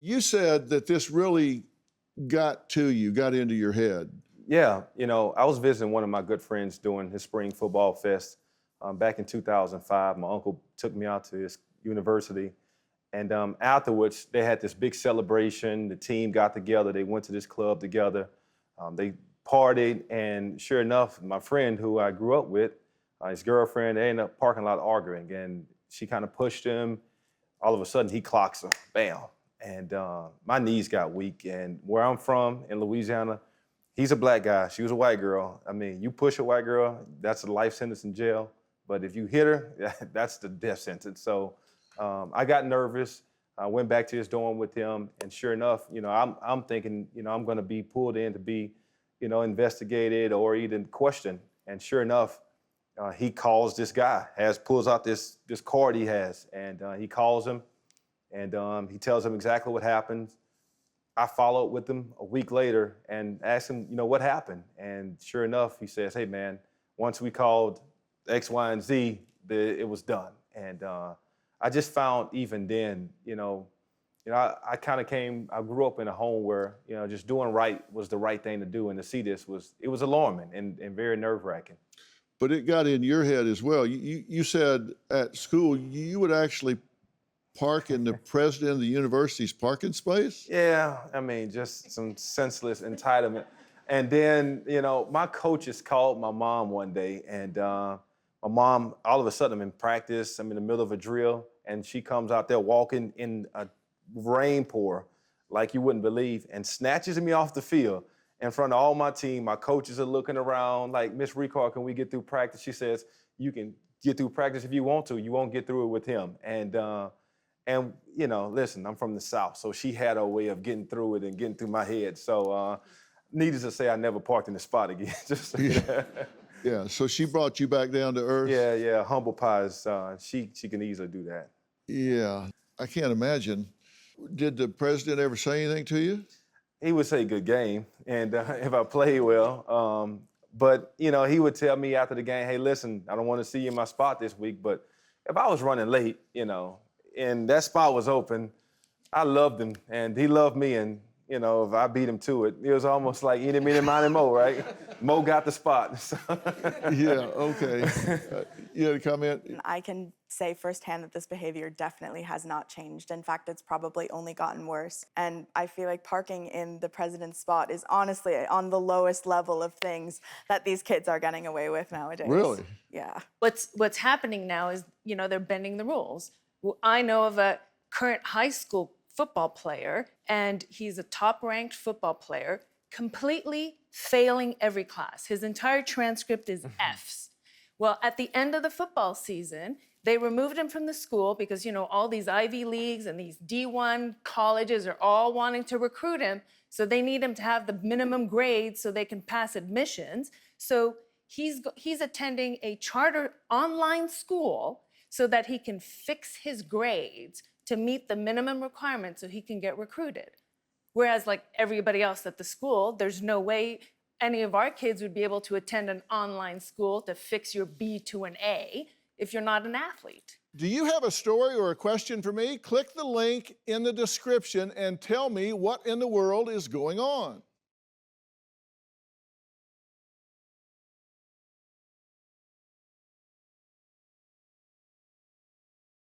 You said that this really got into your head. Yeah, I was visiting one of my good friends doing his spring football fest back in 2005. My uncle took me out to his university. And afterwards, they had this big celebration. The team got together. They went to this club together. They partied. And sure enough, my friend who I grew up with, his girlfriend, they ended up parking lot arguing. And she kind of pushed him. All of a sudden, he clocks her. Bam. And my knees got weak. And where I'm from in Louisiana, he's a black guy. She was a white girl. I mean, you push a white girl, that's a life sentence in jail. But if you hit her, that's the death sentence. So I got nervous. I went back to his dorm with him. And sure enough, I'm thinking, I'm going to be pulled in to be, investigated or even questioned. And sure enough, he calls this guy, pulls out this card he has. And he calls him. And he tells him exactly what happened. I followed with him a week later and asked him, what happened? And sure enough, he says, hey, man, once we called X, Y, and Z, it was done. And I just found even then, I grew up in a home where, just doing right was the right thing to do. And to see this it was alarming and very nerve-wracking. But it got in your head as well. You said at school you would actually park in the president of the university's parking space? Yeah, I mean, just some senseless entitlement. And then, my coaches called my mom one day, and my mom, all of a sudden, I'm in practice, I'm in the middle of a drill, and she comes out there walking in a rain pour like you wouldn't believe, and snatches me off the field in front of all my team. My coaches are looking around like, Miss Ricard, can we get through practice? She says, you can get through practice if you want to. You won't get through it with him. And listen, I'm from the South, so she had a way of getting through it and getting through my head. So needless to say, I never parked in the spot again. Just Yeah, so she brought you back down to earth? Yeah, humble pies. She can easily do that. Yeah, I can't imagine. Did the president ever say anything to you? He would say good game, and if I played well. But, he would tell me after the game, hey, listen, I don't want to see you in my spot this week, but if I was running late, and that spot was open, I loved him, and he loved me, and, if I beat him to it, it was almost like eeny, meeny, miny, mo, right? Mo got the spot. Yeah, okay. You had a comment? I can say firsthand that this behavior definitely has not changed. In fact, it's probably only gotten worse. And I feel like parking in the president's spot is honestly on the lowest level of things that these kids are getting away with nowadays. Really? Yeah. What's happening now is, they're bending the rules. Well, I know of a current high school football player, and he's a top-ranked football player, completely failing every class. His entire transcript is Fs. Well, at the end of the football season, they removed him from the school because, all these Ivy Leagues and these D1 colleges are all wanting to recruit him, so they need him to have the minimum grades so they can pass admissions. So he's attending a charter online school so that he can fix his grades to meet the minimum requirements so he can get recruited. Whereas like everybody else at the school, there's no way any of our kids would be able to attend an online school to fix your B to an A if you're not an athlete. Do you have a story or a question for me? Click the link in the description and tell me what in the world is going on.